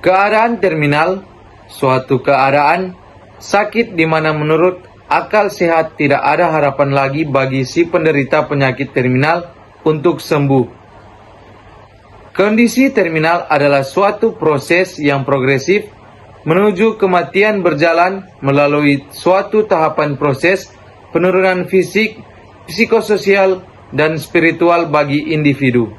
Keadaan terminal, suatu keadaan sakit di mana menurut akal sehat tidak ada harapan lagi bagi si penderita penyakit terminal untuk sembuh. Kondisi terminal adalah suatu proses yang progresif menuju kematian berjalan melalui suatu tahapan proses penurunan fisik, psikososial, dan spiritual bagi individu.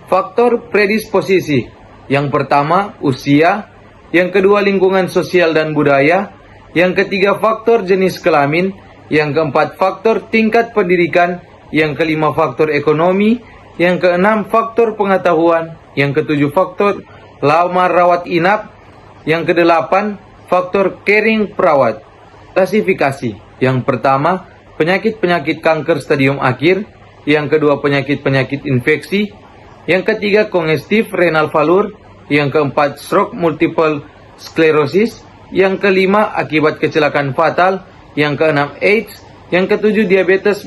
Faktor predisposisi. Yang pertama, usia. Yang kedua, lingkungan sosial dan budaya. Yang ketiga, faktor jenis kelamin. Yang keempat, faktor tingkat pendidikan. Yang kelima, faktor ekonomi. Yang keenam, faktor pengetahuan. Yang ketujuh, faktor lama rawat inap. Yang kedelapan, faktor caring perawat. Klasifikasi. Yang pertama, penyakit-penyakit kanker stadium akhir. Yang kedua, penyakit-penyakit infeksi. Yang ketiga, kongestif renal failure. Yang keempat, stroke multiple sclerosis. Yang kelima, akibat kecelakaan fatal. Yang keenam, AIDS. Yang ketujuh, diabetes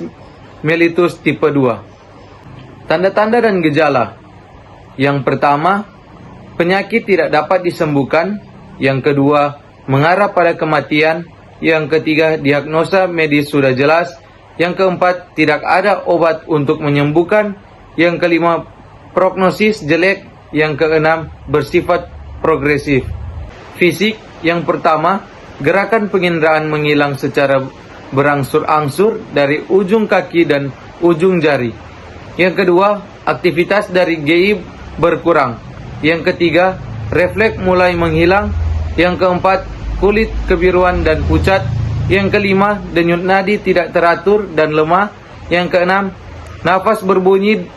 mellitus tipe 2. Tanda-tanda dan gejala. Yang pertama, penyakit tidak dapat disembuhkan. Yang kedua, mengarah pada kematian. Yang ketiga, diagnosa medis sudah jelas. Yang keempat, tidak ada obat untuk menyembuhkan. Yang kelima, prognosis jelek. Yang keenam, bersifat progresif. Fisik. Yang pertama, gerakan penginderaan menghilang secara berangsur-angsur dari ujung kaki dan ujung jari. Yang kedua, aktivitas dari GI berkurang. Yang ketiga, refleks mulai menghilang. Yang keempat, kulit kebiruan dan pucat. Yang kelima, denyut nadi tidak teratur dan lemah. Yang keenam, nafas berbunyi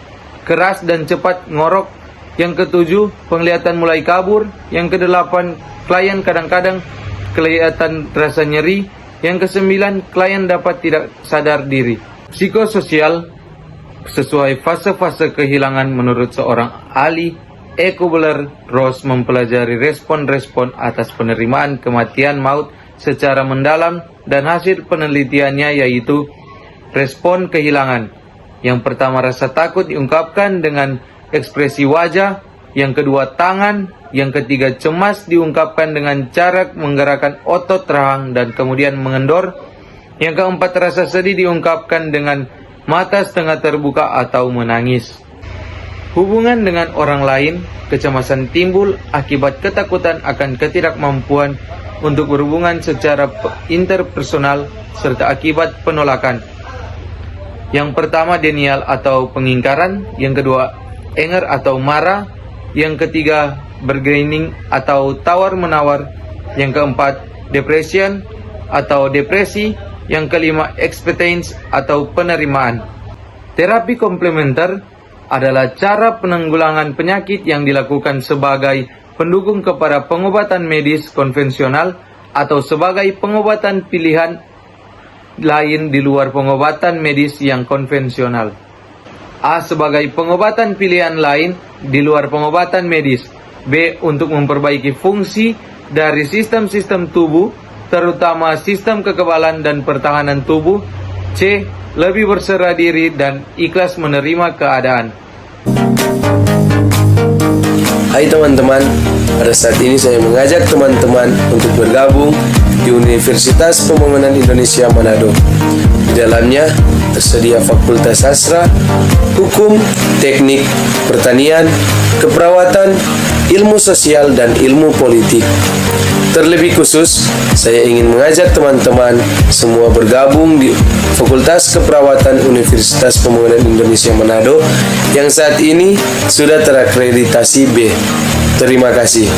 keras dan cepat ngorok. Yang ketujuh, penglihatan mulai kabur. Yang kedelapan, klien kadang-kadang kelihatan terasa nyeri. Yang kesembilan, klien dapat tidak sadar diri. Psikososial, sesuai fase-fase kehilangan menurut seorang ahli E. Kubler-Ross mempelajari respon-respon atas penerimaan kematian maut secara mendalam dan hasil penelitiannya yaitu respon kehilangan. Yang pertama, rasa takut diungkapkan dengan ekspresi wajah. Yang kedua, tangan. Yang ketiga, cemas diungkapkan dengan cara menggerakkan otot rahang dan kemudian mengendor. Yang keempat, rasa sedih diungkapkan dengan mata setengah terbuka atau menangis. Hubungan dengan orang lain, kecemasan timbul akibat ketakutan akan ketidakmampuan untuk berhubungan secara interpersonal serta akibat penolakan. Yang pertama, denial atau pengingkaran. Yang kedua, anger atau marah. Yang ketiga, bargaining atau tawar-menawar. Yang keempat, depression atau depresi. Yang kelima, acceptance atau penerimaan. Terapi komplementer adalah cara penanggulangan penyakit yang dilakukan sebagai pendukung kepada pengobatan medis konvensional atau sebagai pengobatan pilihan lain di luar pengobatan medis yang konvensional. A. Sebagai pengobatan pilihan lain di luar pengobatan medis. B. Untuk memperbaiki fungsi dari sistem-sistem tubuh, terutama sistem kekebalan dan pertahanan tubuh. C. Lebih berserah diri dan ikhlas menerima keadaan. Hai teman-teman, pada saat ini saya mengajak teman-teman untuk bergabung di Universitas Pembangunan Indonesia Manado. Di dalamnya tersedia Fakultas Sastra, Hukum, Teknik, Pertanian, Keperawatan, Ilmu Sosial, dan Ilmu Politik. Terlebih khusus, saya ingin mengajak teman-teman semua bergabung di Fakultas Keperawatan Universitas Pembangunan Indonesia Manado yang saat ini sudah terakreditasi B. Terima kasih.